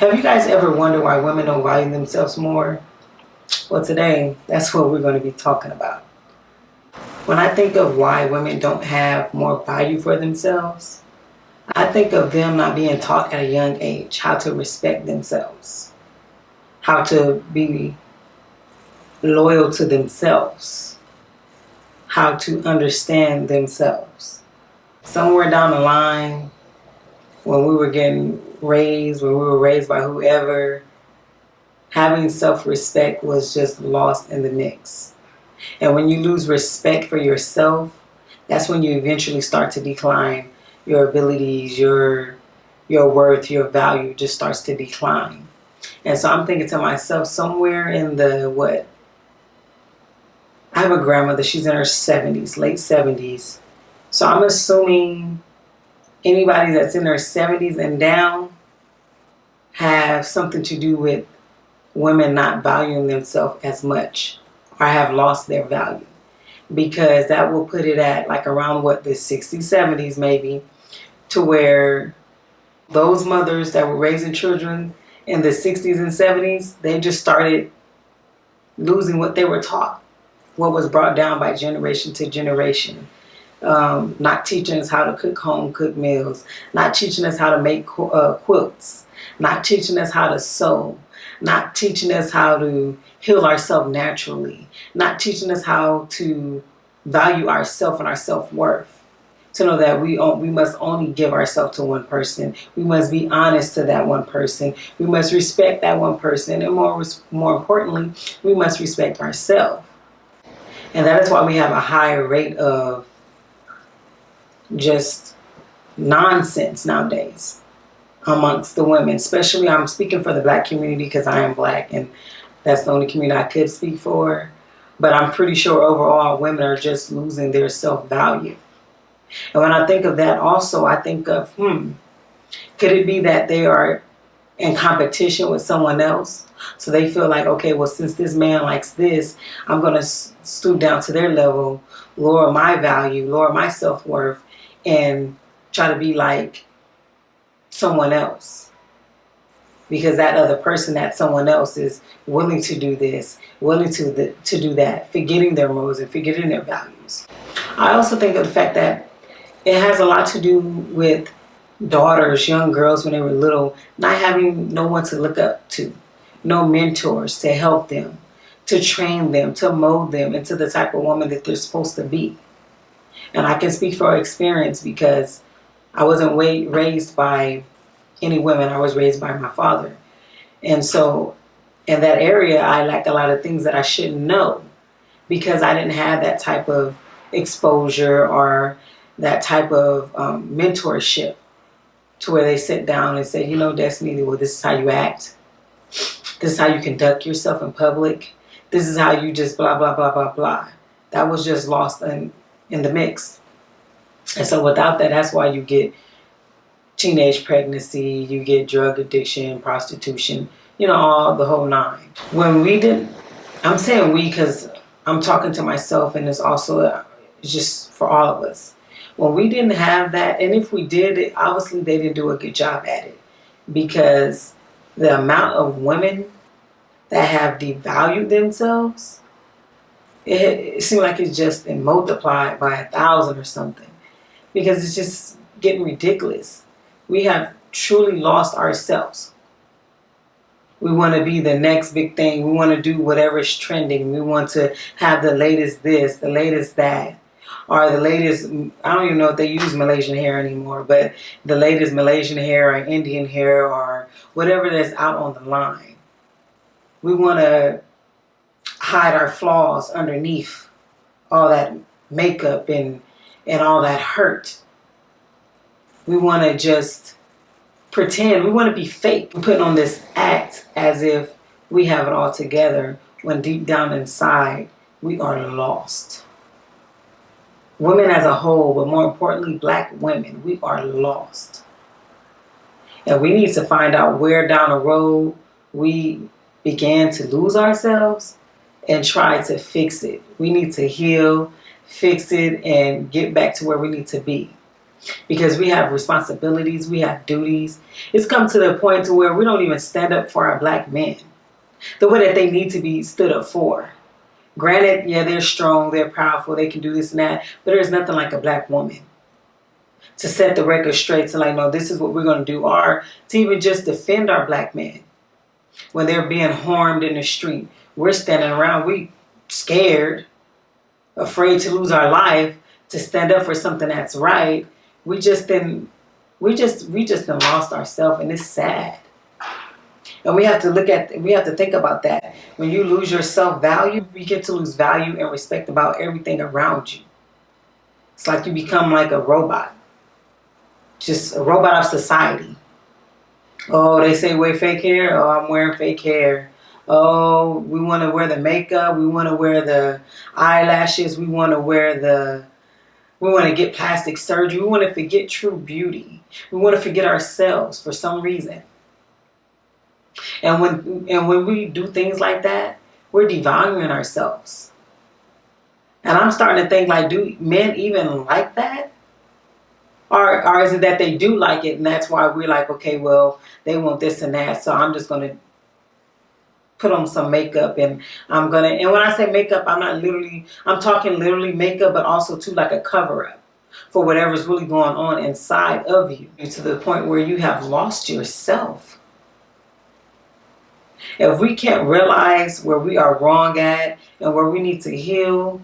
Have you guys ever wondered why women don't value themselves more? Well, today, that's what we're going to be talking about. When I think of why women don't have more value for themselves, I think of them not being taught at a young age how to respect themselves, how to be loyal to themselves, how to understand themselves. Somewhere down the line, when we were raised by whoever, having self-respect was just lost in the mix. And when you lose respect for yourself, that's when you eventually start to decline. Your abilities, your worth, your value just starts to decline. And so I'm thinking to myself, somewhere in I have a grandmother, she's in her 70s, late 70s. So I'm assuming anybody that's in their 70s and down have something to do with women not valuing themselves as much or have lost their value, because that will put it at like around the 60s, 70s maybe, to where those mothers that were raising children in the 60s and 70s, they just started losing what they were taught, what was brought down by generation to generation. Not teaching us how to cook home cooked meals, not teaching us how to make quilts, not teaching us how to sew, not teaching us how to heal ourselves naturally, not teaching us how to value ourselves and our self-worth. To know that we must only give ourselves to one person. We must be honest to that one person. We must respect that one person. And more importantly, we must respect ourselves. And that is why we have a higher rate of just nonsense nowadays amongst the women. Especially, I'm speaking for the Black community because I am Black and that's the only community I could speak for. But I'm pretty sure overall women are just losing their self-value. And when I think of that also, I think of, could it be that they are in competition with someone else? So they feel like, okay, well, since this man likes this, I'm going to stoop down to their level, lower my value, lower my self-worth, and try to be like someone else. Because that other person, that someone else, is willing to do this, willing to do that, forgetting their morals and forgetting their values. I also think of the fact that it has a lot to do with daughters, young girls when they were little, not having no one to look up to, no mentors to help them, to train them, to mold them into the type of woman that they're supposed to be. And I can speak for experience because I wasn't raised by any women. I was raised by my father. And so in that area, I lacked a lot of things that I shouldn't know because I didn't have that type of exposure or that type of mentorship to where they sit down and say, Deystany, well, this is how you act. This is how you conduct yourself in public. This is how you just blah, blah, blah, blah, blah. That was just lost in the mix. And so without that, that's why you get teenage pregnancy, you get drug addiction, prostitution, all the whole nine. I'm saying we because I'm talking to myself, and it's also just for all of us. When we didn't have that, and if we did, obviously they didn't do a good job at it, because the amount of women that have devalued themselves, it seems like it's just been multiplied by 1,000 or something, because it's just getting ridiculous. We have truly lost ourselves. We want to be the next big thing. We want to do whatever is trending. We want to have the latest this, the latest that, or the latest, I don't even know if they use Malaysian hair anymore, but the latest Malaysian hair or Indian hair or whatever that's out on the line. We want to hide our flaws underneath all that makeup and all that hurt. We want to just pretend. We want to be fake. We're putting on this act as if we have it all together when deep down inside we are lost. Women as a whole, but more importantly, Black women, we are lost. And we need to find out where down the road we began to lose ourselves and try to fix it. We need to heal, fix it, and get back to where we need to be. because we have responsibilities, we have duties. It's come to the point to where we don't even stand up for our black men the way that they need to be stood up for. Granted, yeah, they're strong, they're powerful, they can do this and that, but there's nothing like a black woman to set the record straight, to like, no, this is what we're going to do, or to even just defend our black men when they're being harmed in the street. We're standing around, we scared, afraid to lose our life to stand up for something that's right. We just done lost ourselves, and it's sad. And we have to think about that. When you lose your self-value, you get to lose value and respect about everything around you. It's like you become like a robot. Just a robot of society. Oh, they say wear fake hair. Oh, I'm wearing fake hair. Oh, we want to wear the makeup. We want to wear the eyelashes. We want to get plastic surgery. We want to forget true beauty. We want to forget ourselves for some reason. And when we do things like that, we're devaluing ourselves. And I'm starting to think, like, do men even like that? Or is it that they do like it, and that's why we're like, okay, well, they want this and that, so I'm just going to put on some makeup, and and when I say makeup, I'm talking literally makeup, but also too like a cover-up for whatever's really going on inside of you, to the point where you have lost yourself. If we can't realize where we are wrong at and where we need to heal,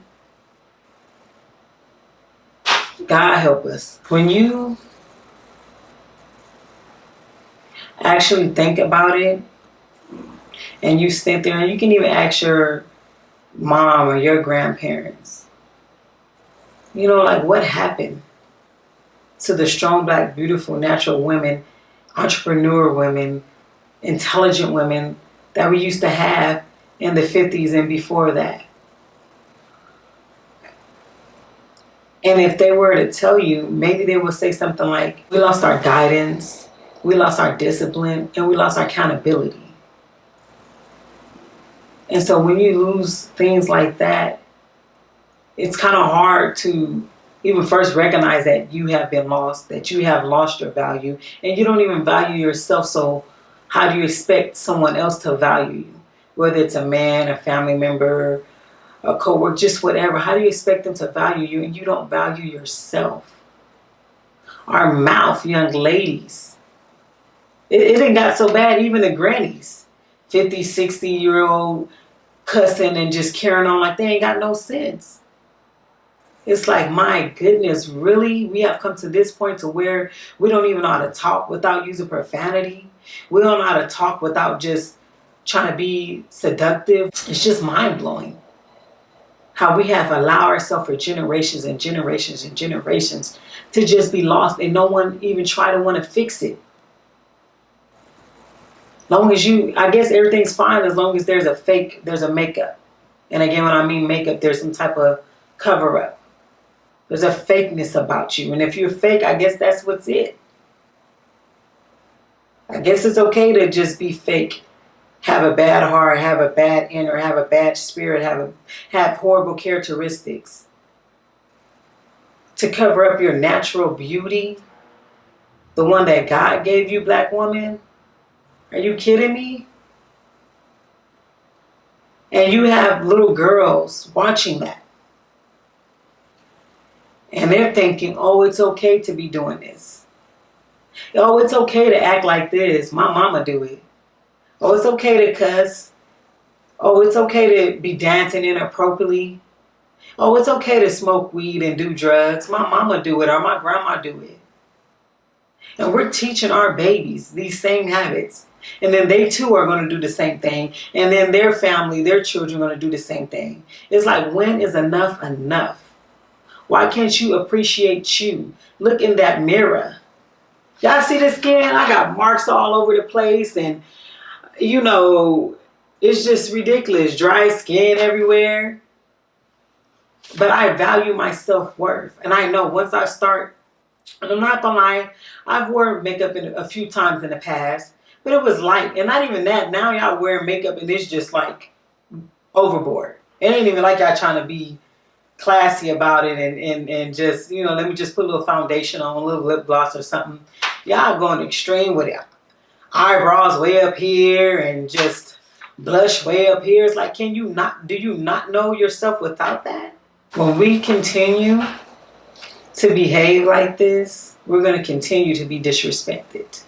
God help us. When you actually think about it, and you sit there, and you can even ask your mom or your grandparents, like, what happened to the strong, black, beautiful, natural women, entrepreneur women, intelligent women that we used to have in the 50s and before that? And if they were to tell you, maybe they would say something like, we lost our guidance, we lost our discipline, and we lost our accountability. And so when you lose things like that, it's kind of hard to even first recognize that you have been lost, that you have lost your value, and you don't even value yourself. So how do you expect someone else to value you? Whether it's a man, a family member, a coworker, just whatever. How do you expect them to value you and you don't value yourself? Our mouth, young ladies. It didn't got so bad, even the grannies. 50, 60-year-old cussing and just carrying on like they ain't got no sense. It's like, my goodness, really? We have come to this point to where we don't even know how to talk without using profanity. We don't know how to talk without just trying to be seductive. It's just mind-blowing how we have allowed ourselves for generations and generations and generations to just be lost, and no one even try to want to fix it. Long as I guess everything's fine as long as there's a makeup. And again, when I mean makeup, there's some type of cover-up. There's a fakeness about you. And if you're fake, I guess that's what's it. I guess it's okay to just be fake. Have a bad heart, have a bad inner, have a bad spirit, have horrible characteristics. To cover up your natural beauty, the one that God gave you, black woman. Are you kidding me? And you have little girls watching that. And they're thinking, oh, it's okay to be doing this. Oh, it's okay to act like this. My mama do it. Oh, it's okay to cuss. Oh, it's okay to be dancing inappropriately. Oh, it's okay to smoke weed and do drugs. My mama do it, or my grandma do it. And we're teaching our babies these same habits. And then they too are going to do the same thing. And then their family, their children are going to do the same thing. It's like, when is enough enough? Why can't you appreciate you? Look in that mirror. Y'all see the skin? I got marks all over the place, and it's just ridiculous. Dry skin everywhere. But I value my self-worth. And I know once I start, and I'm not going to lie, I've worn makeup a few times in the past, but it was light. And not even that. Now y'all wear makeup and it's just like overboard. It ain't even like y'all trying to be classy about it and just, you know, let me just put a little foundation on, a little lip gloss or something. Y'all going extreme with it. Eyebrows way up here and just blush way up here. It's like, do you not know yourself without that? When we continue to behave like this, we're going to continue to be disrespected.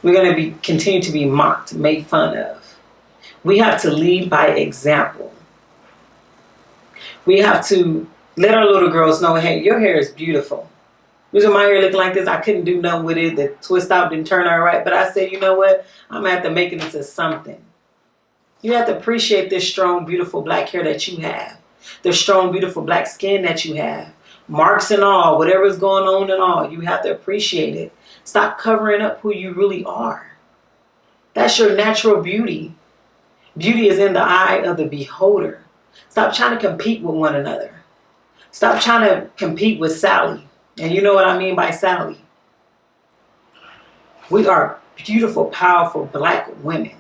We're going to continue to be mocked, made fun of. We have to lead by example. We have to let our little girls know, hey, your hair is beautiful. With my hair looking like this, I couldn't do nothing with it. The twist out didn't turn out right. But I said, you know what? I'm going to have to make it into something. You have to appreciate this strong, beautiful black hair that you have. The strong, beautiful black skin that you have. Marks and all, whatever's going on and all. You have to appreciate it. Stop covering up who you really are. That's your natural beauty. Beauty is in the eye of the beholder. Stop trying to compete with one another. Stop trying to compete with Sally. And you know what I mean by Sally. We are beautiful, powerful black women.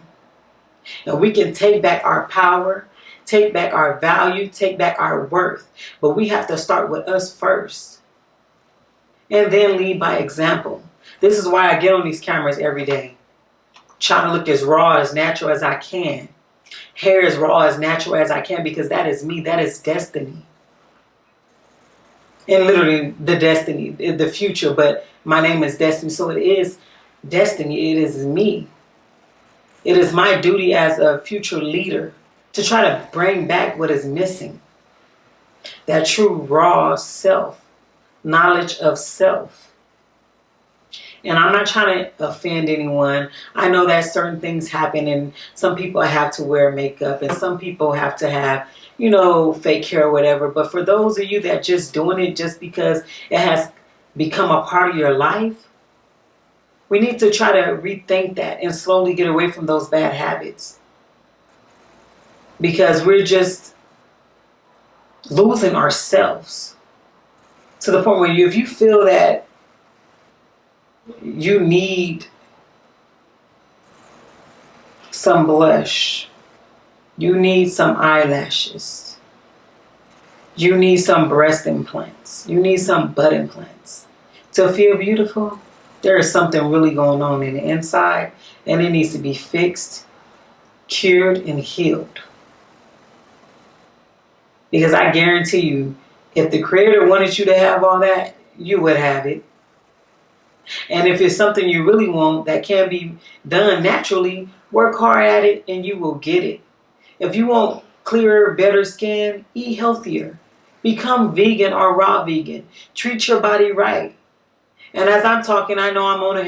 And we can take back our power, take back our value, take back our worth. But we have to start with us first. And then lead by example. This is why I get on these cameras every day. Trying to look as raw, as natural as I can. Hair as raw, as natural as I can. Because that is me. That is destiny. And literally the destiny, the future. But my name is Destiny. So it is destiny. It is me. It is my duty as a future leader to try to bring back what is missing. That true raw self. Knowledge of self. And I'm not trying to offend anyone. I know that certain things happen and some people have to wear makeup and some people have to have, you know, fake hair or whatever. But for those of you that just doing it just because it has become a part of your life, we need to try to rethink that and slowly get away from those bad habits. Because we're just losing ourselves to the point where if you feel that you need some blush, you need some eyelashes, you need some breast implants, you need some butt implants to feel beautiful, there is something really going on in the inside and it needs to be fixed, cured, and healed. Because I guarantee you, if the Creator wanted you to have all that, you would have it. And if it's something you really want that can be done naturally, work hard at it and you will get it. If you want clearer, better skin, eat healthier. Become vegan or raw vegan. Treat your body right. And as I'm talking, I know I'm on a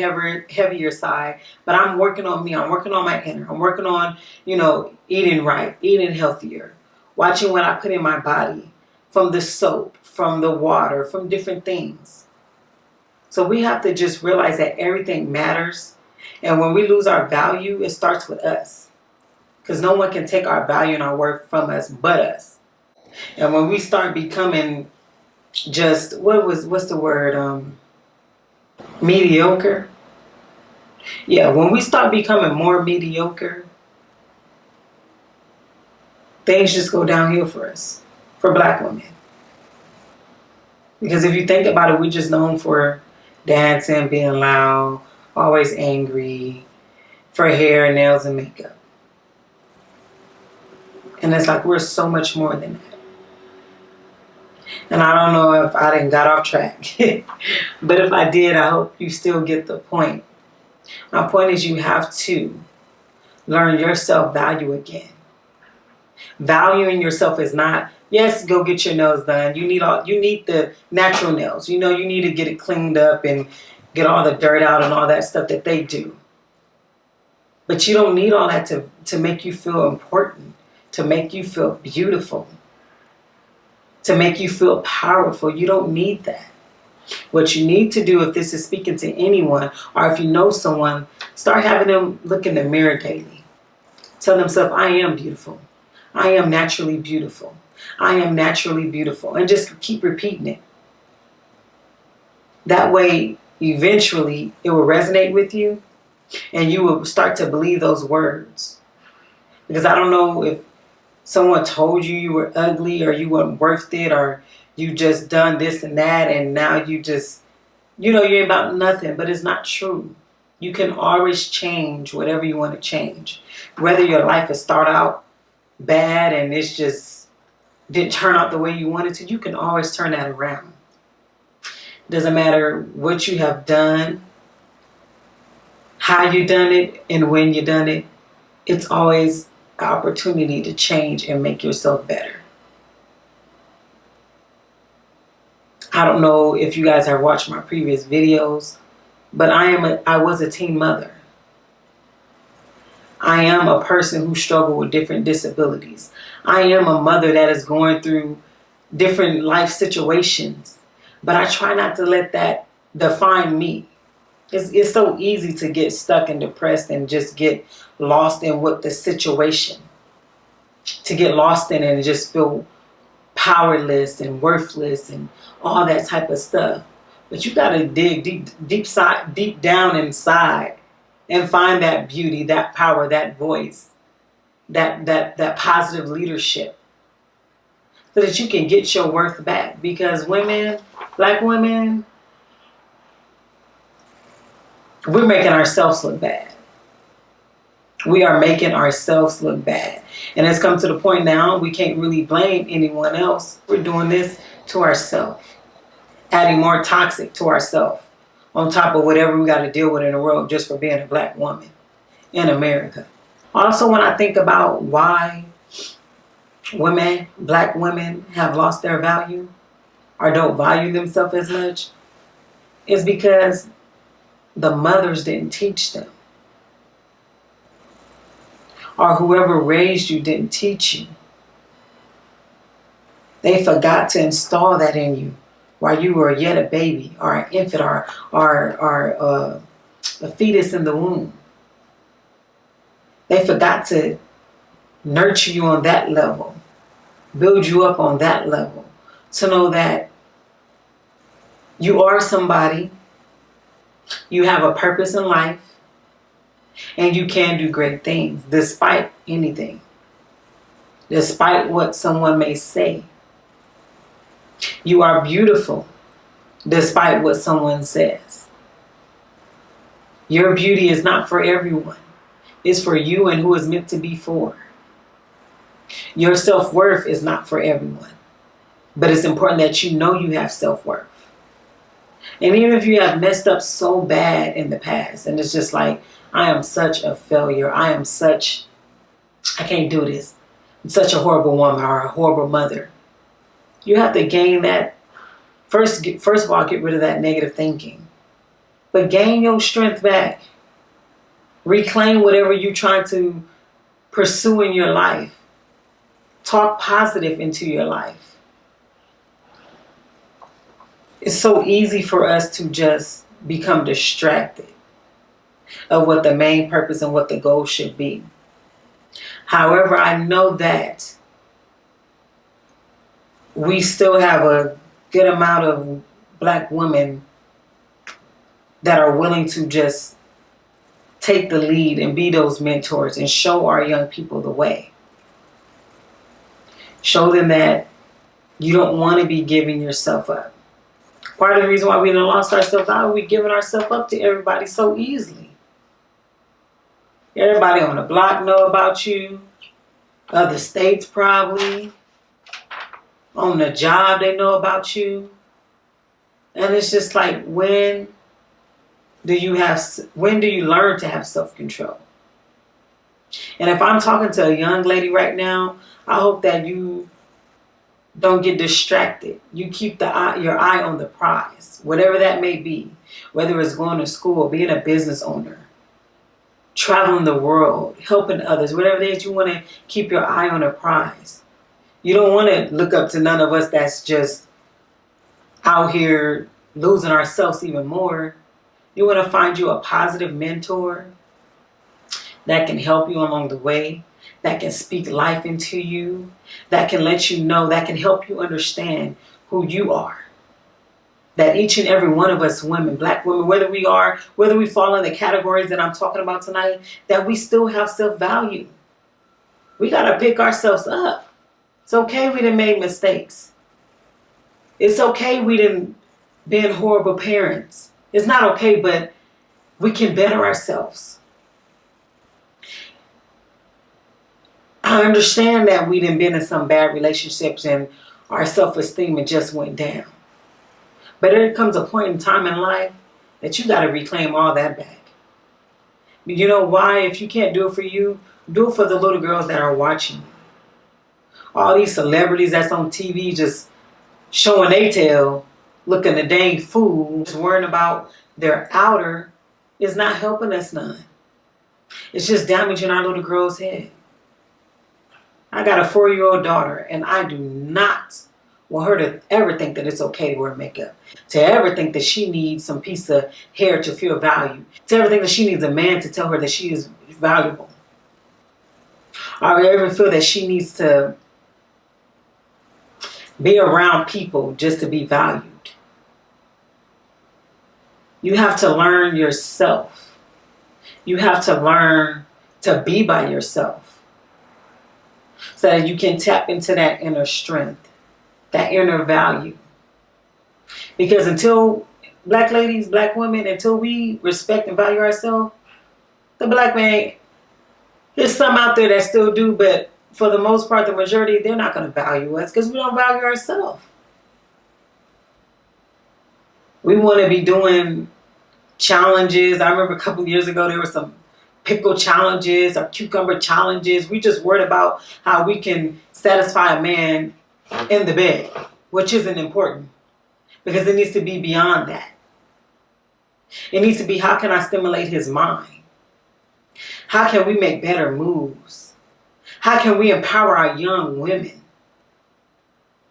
heavier side, but I'm working on me. I'm working on my inner. I'm working on, you know, eating right, eating healthier, watching what I put in my body from the soap, from the water, from different things. So we have to just realize that everything matters. And when we lose our value, it starts with us. Because no one can take our value and our worth from us but us. And when we start becoming just, what's the word? Mediocre. Yeah, when we start becoming more mediocre, things just go downhill for us, for black women. Because if you think about it, we're just known for dancing, being loud, always angry, for hair, nails, and makeup. And it's like we're so much more than that. And I don't know if I didn't got off track. But if I did, I hope you still get the point. My point is you have to learn your self-value again. Valuing yourself is not, yes, go get your nails done. You need the natural nails. You know, you need to get it cleaned up and get all the dirt out and all that stuff that they do. But you don't need all that to make you feel important, to make you feel beautiful, to make you feel powerful. You don't need that. What you need to do, if this is speaking to anyone, or if you know someone, start having them look in the mirror daily. Tell themselves, I am beautiful. I am naturally beautiful. I am naturally beautiful. And just keep repeating it. That way, eventually, it will resonate with you. And you will start to believe those words. Because I don't know if Someone told you you were ugly or you weren't worth it, or you just done this and that, and now you just, you're about nothing. But it's not true. You can always change whatever you want to change. Whether your life has started out bad and it's just didn't turn out the way you wanted to, you can always turn that around. Doesn't matter what you have done, how you done it, and when you done it. It's always an opportunity to change and make yourself better. I don't know if you guys have watched my previous videos, but I was a teen mother. I am a person who struggled with different disabilities. I am a mother that is going through different life situations, but I try not to let that define me. It's so easy to get stuck and depressed and just get lost in what the situation, to get lost in it and just feel powerless and worthless and all that type of stuff. But you got to dig deep down inside and find that beauty, that power, that voice, that positive leadership, so that you can get your worth back. Because women, black women, we're making ourselves look bad. We are making ourselves look bad. And it's come to the point now we can't really blame anyone else. We're doing this to ourselves, adding more toxic to ourselves, on top of whatever we got to deal with in the world just for being a black woman in America. Also, when I think about why women, black women, have lost their value or don't value themselves as much, is because the mothers didn't teach them. Or whoever raised you didn't teach you. They forgot to install that in you while you were yet a baby or an infant or a fetus in the womb. They forgot to nurture you on that level, build you up on that level, to know that you are somebody, you have a purpose in life, and you can do great things despite anything, despite what someone may say. You are beautiful despite what someone says. Your beauty is not for everyone. It's for you and who it's meant to be for. Your self-worth is not for everyone. But it's important that you know you have self-worth. And even if you have messed up so bad in the past, and it's just like, I am such a failure. I can't do this. I'm such a horrible woman or a horrible mother. You have to gain that. First of all, get rid of that negative thinking. But gain your strength back. Reclaim whatever you're trying to pursue in your life. Talk positive into your life. It's so easy for us to just become distracted of what the main purpose and what the goal should be. However, I know that we still have a good amount of black women that are willing to just take the lead and be those mentors and show our young people the way. Show them that you don't want to be giving yourself up. Part of the reason why we done lost ourselves out, we're giving ourselves up to everybody so easily. Everybody on the block know about you. Other states probably. On the job they know about you. And it's just like, when do you learn to have self-control? And if I'm talking to a young lady right now, I hope that you don't get distracted. You keep your eye on the prize, whatever that may be. Whether it's going to school, being a business owner, traveling the world, helping others, whatever it is, you want to keep your eye on a prize. You don't want to look up to none of us that's just out here losing ourselves even more. You want to find you a positive mentor that can help you along the way, that can speak life into you, that can let you know, that can help you understand who you are. That each and every one of us women, black women, whether we fall in the categories that I'm talking about tonight, that we still have self-value. We got to pick ourselves up. It's okay we done made mistakes. It's okay we done been horrible parents. It's not okay, but we can better ourselves. I understand that we done been in some bad relationships and our self-esteem it just went down. But there comes a point in time in life that you got to reclaim all that back. You know why? If you can't do it for you, do it for the little girls that are watching you. All these celebrities that's on TV just showing they tail, looking a dang fool, just worrying about their outer is not helping us none. It's just damaging our little girl's head. I got a 4-year-old daughter, and I do not want her to ever think that it's okay to wear makeup, to ever think that she needs some piece of hair to feel valued, to ever think that she needs a man to tell her that she is valuable, or ever feel that she needs to be around people just to be valued. You have to learn yourself. You have to learn to be by yourself so that you can tap into that inner strength, that inner value. Because until black ladies, black women, until we respect and value ourselves, the black man, there's some out there that still do, but for the most part, the majority, they're not going to value us because we don't value ourselves. We want to be doing challenges. I remember a couple of years ago, there were some pickle challenges or cucumber challenges. We just worried about how we can satisfy a man in the bed, which isn't important because it needs to be beyond that. It needs to be, how can I stimulate his mind? How can we make better moves? How can we empower our young women?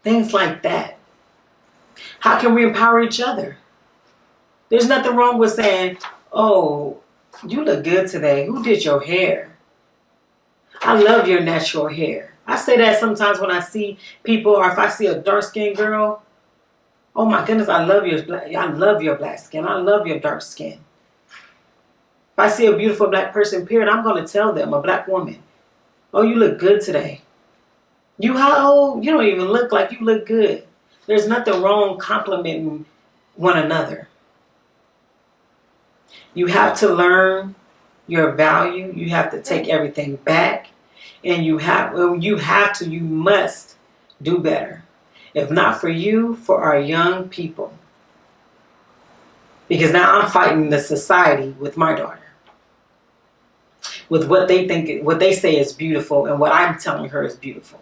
Things like that. How can we empower each other? There's nothing wrong with saying, oh, you look good today. Who did your hair? I love your natural hair. I say that sometimes when I see people, or if I see a dark-skinned girl, oh my goodness, I love your black skin. I love your dark skin. If I see a beautiful black person, period, I'm going to tell them, a black woman, oh, you look good today. You how old? You don't even look like you look good. There's nothing wrong complimenting one another. You have to learn your value. You have to take everything back. And you must do better. If not for you, for our young people. Because now I'm fighting the society with my daughter. With what they think, what they say is beautiful and what I'm telling her is beautiful.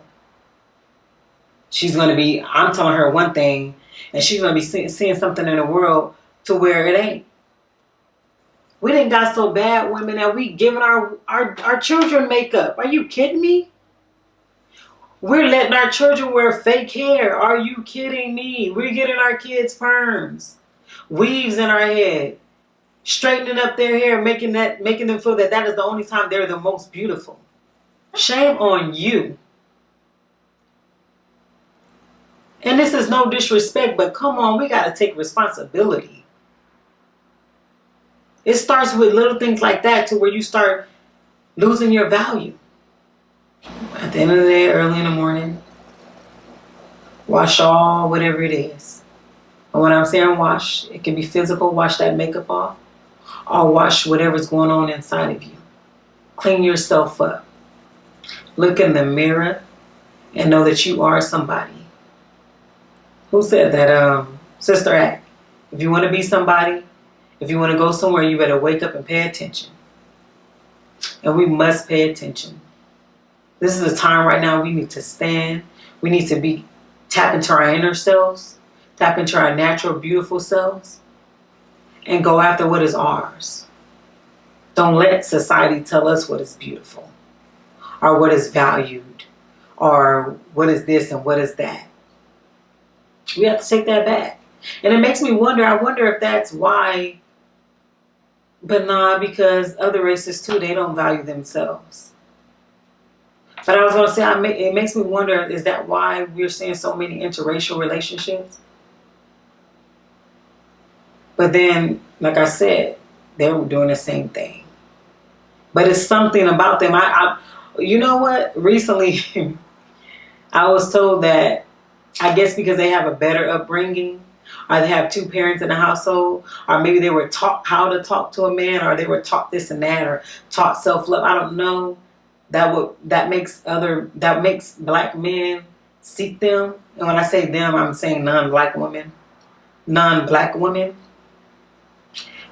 I'm telling her one thing and she's going to be seeing something in the world to where it ain't. We done got so bad, women, that we giving our children makeup. Are you kidding me? We're letting our children wear fake hair. Are you kidding me? We're getting our kids perms, weaves in our head, straightening up their hair, making them feel that is the only time they're the most beautiful. Shame on you. And this is no disrespect, but come on, we got to take responsibility. It starts with little things like that to where you start losing your value. At the end of the day, early in the morning, wash all whatever it is. And when I'm saying wash, it can be physical, wash that makeup off, or wash whatever's going on inside of you. Clean yourself up. Look in the mirror and know that you are somebody. Who said that? Sister Act. If you want to be somebody, if you want to go somewhere, you better wake up and pay attention. And we must pay attention. This is a time right now we need to stand. We need to tap into our inner selves, tap into our natural, beautiful selves, and go after what is ours. Don't let society tell us what is beautiful, or what is valued, or what is this and what is that. We have to take that back. And it makes me wonder, I wonder if that's why. But nah, because other races too, they don't value themselves. But I was going to say, it makes me wonder, is that why we're seeing so many interracial relationships? But then, like I said, they were doing the same thing. But it's something about them. You know what? Recently, I was told that, I guess because they have a better upbringing, or they have two parents in the household, or maybe they were taught how to talk to a man, or they were taught this and that, or taught self-love. I don't know. That makes black men seek them. And when I say them, I'm saying non-black women. Non-black women.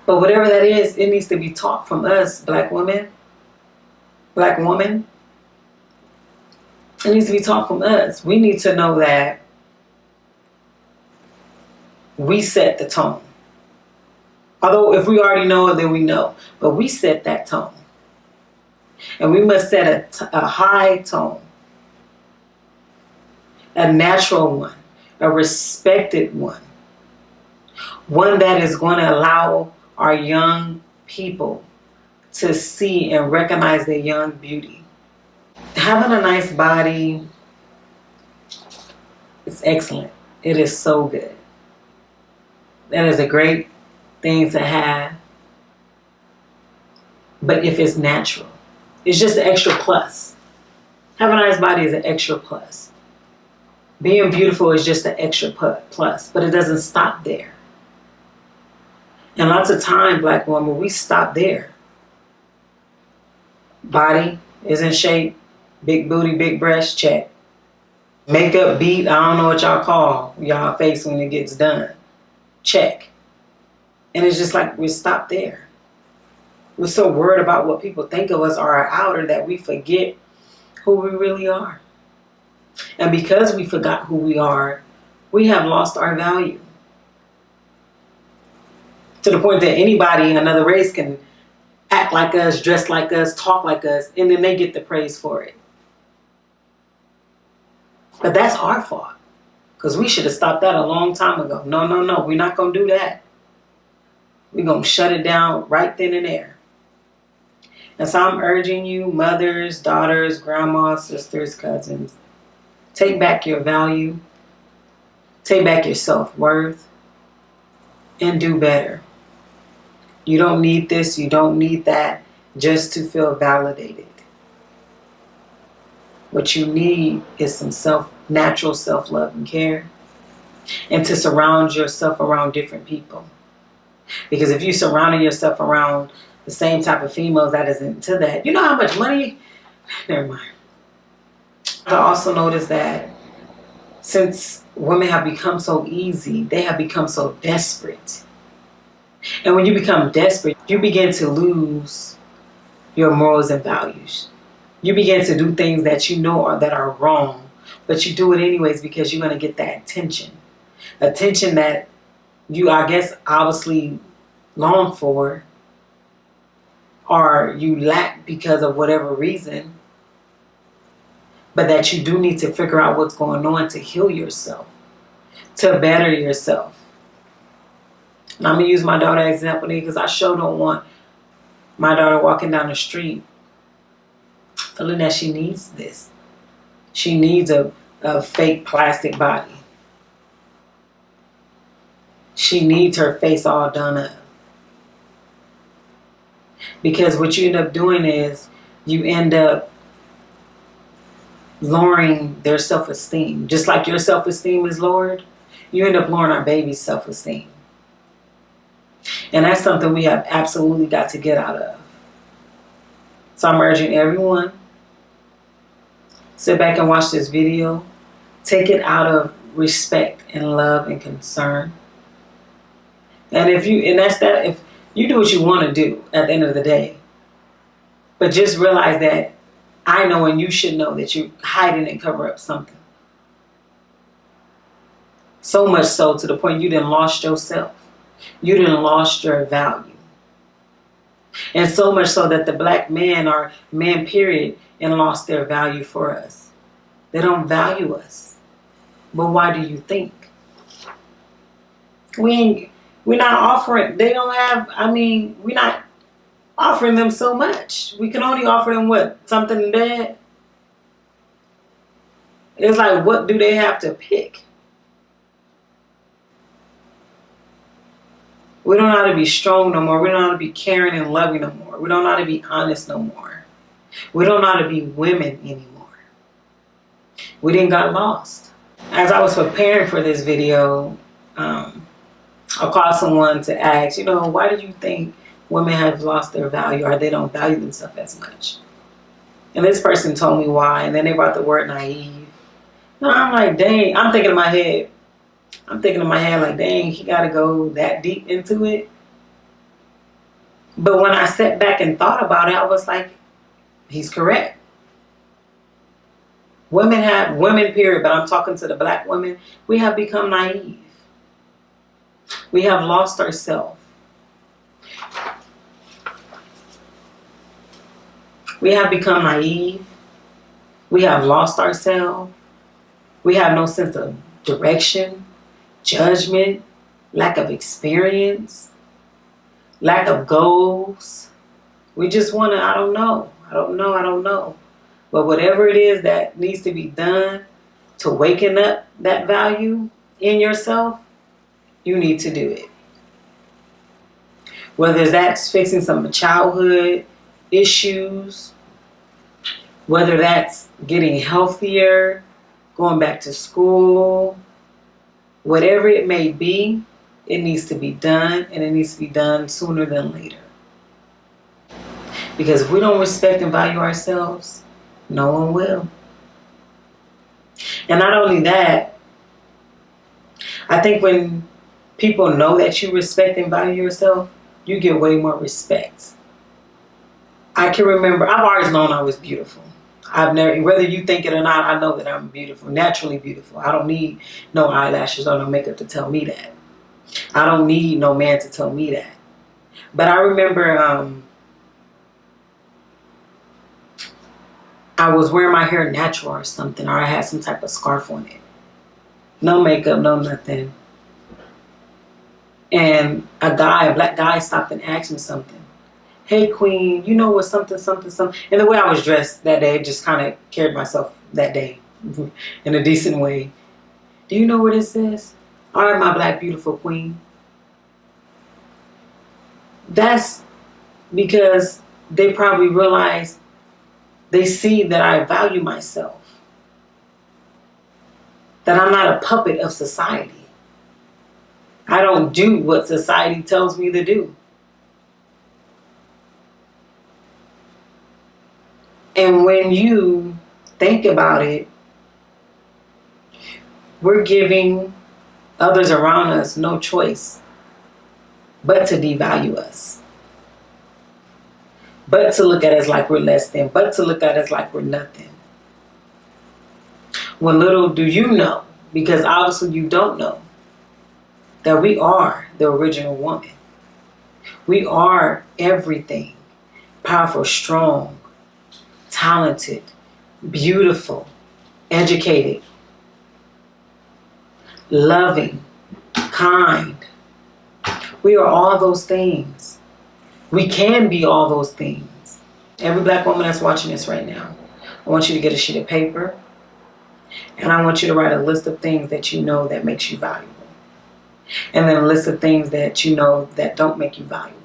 But whatever that is, it needs to be taught from us, black women. Black woman. It needs to be taught from us. We need to know that we set the tone. Although if we already know it, then we know. But we set that tone. And we must set a high tone. A natural one. A respected one. One that is going to allow our young people to see and recognize their young beauty. Having a nice body is excellent. It is so good. That is a great thing to have. But if it's natural, it's just an extra plus. Having a nice body is an extra plus. Being beautiful is just an extra plus, but it doesn't stop there. And lots of time, black women, we stop there. Body is in shape, big booty, big breast, check. Makeup beat, I don't know what y'all call y'all face when it gets done. Check. And it's just like we stop there. We're so worried about what people think of us or our outer that we forget who we really are. And because we forgot who we are, we have lost our value. To the point that anybody in another race can act like us, dress like us, talk like us, and then they get the praise for it. But that's our fault. Because we should have stopped that a long time ago. No, we're not going to do that. We're going to shut it down right then and there. And so I'm urging you, mothers, daughters, grandmas, sisters, cousins, take back your value, take back your self-worth, and do better. You don't need this, you don't need that just to feel validated. What you need is some natural self-love and care, and to surround yourself around different people. Because if you surrounding yourself around the same type of females that is into that, you know how much money? Never mind. I also noticed that since women have become so easy, they have become so desperate. And when you become desperate, you begin to lose your morals and values. You begin to do things that you know that are wrong, but you do it anyways because you're going to get that attention. Attention that you, I guess, obviously long for, or you lack because of whatever reason, but that you do need to figure out what's going on to heal yourself, to better yourself. And I'm going to use my daughter as an example because I sure don't want my daughter walking down the street feeling that she needs this. She needs a fake plastic body. She needs her face all done up. Because what you end up doing is you end up lowering their self-esteem. Just like your self-esteem is lowered, you end up lowering our baby's self-esteem. And that's something we have absolutely got to get out of. So I'm urging everyone, sit back and watch this video. Take it out of respect and love and concern. And if you do what you want to do at the end of the day, but just realize that I know and you should know that you're hiding and cover up something. So much so to the point you done lost yourself. You done lost your value. And so much so that the black man or man period and lost their value for us. They don't value us. But why do you think? We're not offering, we're not offering them so much. We can only offer them what? Something bad? It's like, what do they have to pick? We don't know how to be strong no more. We don't know how to be caring and loving no more. We don't know how to be honest no more. We don't know how to be women anymore. We didn't got lost. As I was preparing for this video, I called someone to ask, why do you think women have lost their value, or they don't value themselves as much? And this person told me why, and then they brought the word naive. No, I'm like, dang, I'm thinking in my head like, dang, he got to go that deep into it. But when I sat back and thought about it, I was like, he's correct. Women period, but I'm talking to the black women, we have become naive. We have lost ourselves. We have become naive. We have lost ourselves. We have no sense of direction, judgment, lack of experience, lack of goals. We just want to, I don't know. But whatever it is that needs to be done to waken up that value in yourself, you need to do it. Whether that's fixing some childhood issues, whether that's getting healthier, going back to school, whatever it may be, it needs to be done, and it needs to be done sooner than later. Because if we don't respect and value ourselves, no one will. And not only that, I think when people know that you respect and value yourself, you get way more respect. I can remember, I've always known I was beautiful. I've never, whether you think it or not, I know that I'm beautiful, naturally beautiful. I don't need no eyelashes or no makeup to tell me that. I don't need no man to tell me that. But I remember I was wearing my hair natural or something, or I had some type of scarf on it. No makeup, no nothing. And a black guy stopped and asked me something. Hey, queen, you know what something. And the way I was dressed that day, just kind of carried myself that day in a decent way. Do you know what it says? All right, my black beautiful queen. That's because they probably realize, they see that I value myself. That I'm not a puppet of society. I don't do what society tells me to do. And when you think about it, we're giving others around us no choice but to devalue us. But to look at us like we're less than. But to look at us like we're nothing. When little do you know, because obviously you don't know, that we are the original woman. We are everything. Powerful, strong, talented, beautiful, educated, loving, kind. We are all those things. We can be all those things. Every black woman that's watching this right now, I want you to get a sheet of paper, and I want you to write a list of things that you know that makes you valuable. And then a list of things that you know that don't make you valuable.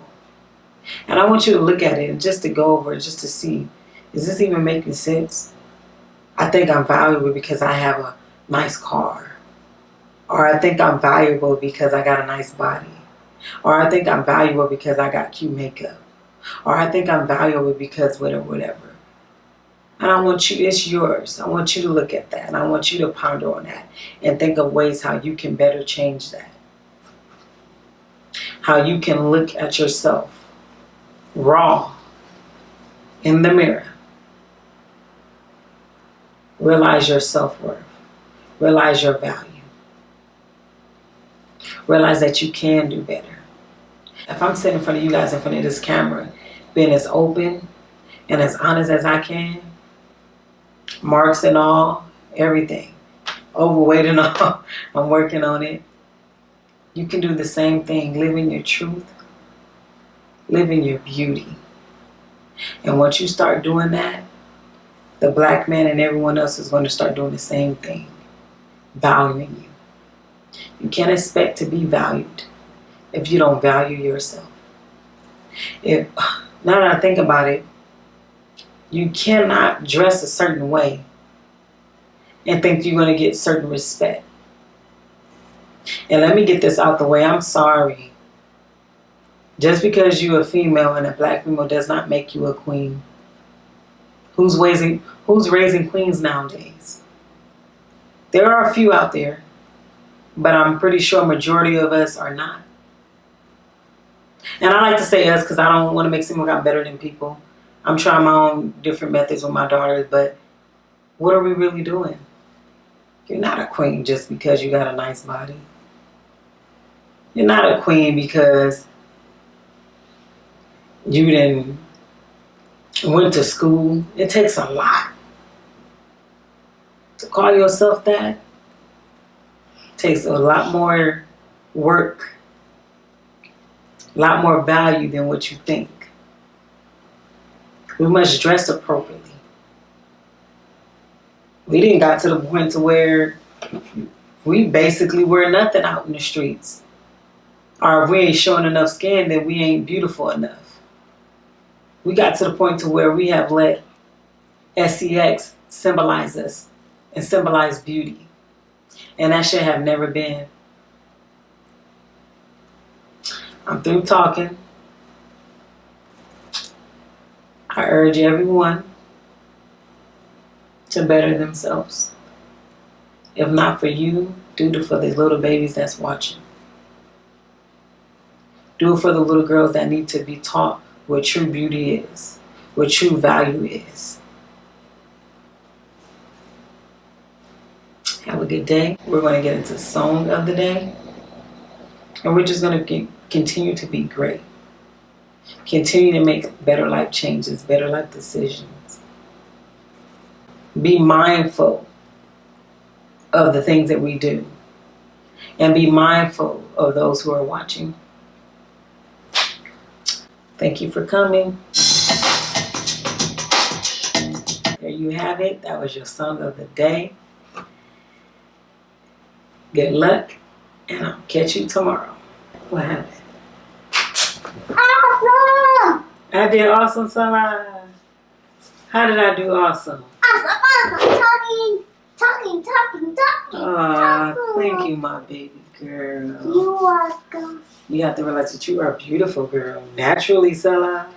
And I want you to look at it and just to go over it, just to see, is this even making sense? I think I'm valuable because I have a nice car. Or I think I'm valuable because I got a nice body. Or I think I'm valuable because I got cute makeup. Or I think I'm valuable because whatever. And I want you, it's yours. I want you to look at that. And I want you to ponder on that. And think of ways how you can better change that. How you can look at yourself raw in the mirror. Realize your self-worth. Realize your value. Realize that you can do better. If I'm sitting in front of you guys, in front of this camera, being as open and as honest as I can, marks and all, everything, overweight and all, I'm working on it. You can do the same thing. Live in your truth. Live in your beauty. And once you start doing that, the black man and everyone else is going to start doing the same thing. Valuing you. You can't expect to be valued if you don't value yourself. Now that I think about it, You cannot dress a certain way and think you're going to get certain respect. And let me get this out the way. I'm sorry. Just because you're a female and a black female does not make you a queen. Who's raising queens nowadays? There are a few out there, but I'm pretty sure a majority of us are not. And I like to say us because I don't want to make it seem like I'm better than people. I'm trying my own different methods with my daughters, but what are we really doing? You're not a queen just because you got a nice body. You're not a queen because you didn't went to school. It takes a lot to call yourself that. It takes a lot more work, a lot more value than what you think. We must dress appropriately. We didn't got to the point to where we basically wear nothing out in the streets. Or if we ain't showing enough skin, then we ain't beautiful enough. We got to the point to where we have let sex symbolize us and symbolize beauty. And that should have never been. I'm through talking. I urge everyone to better themselves. If not for you, do it for the little babies that's watching. Do it for the little girls that need to be taught what true beauty is, what true value is. Have a good day. We're going to get into song of the day. And we're just going to continue to be great. Continue to make better life changes, better life decisions. Be mindful of the things that we do. And be mindful of those who are watching. Thank you for coming. There you have it. That was your song of the day. Good luck, and I'll catch you tomorrow. What happened? Awesome! I did awesome, Salah. How did I do awesome? Awesome. Talking. Oh, thank you, my baby girl. You're welcome. You have to realize that you are a beautiful girl. Naturally, Salah.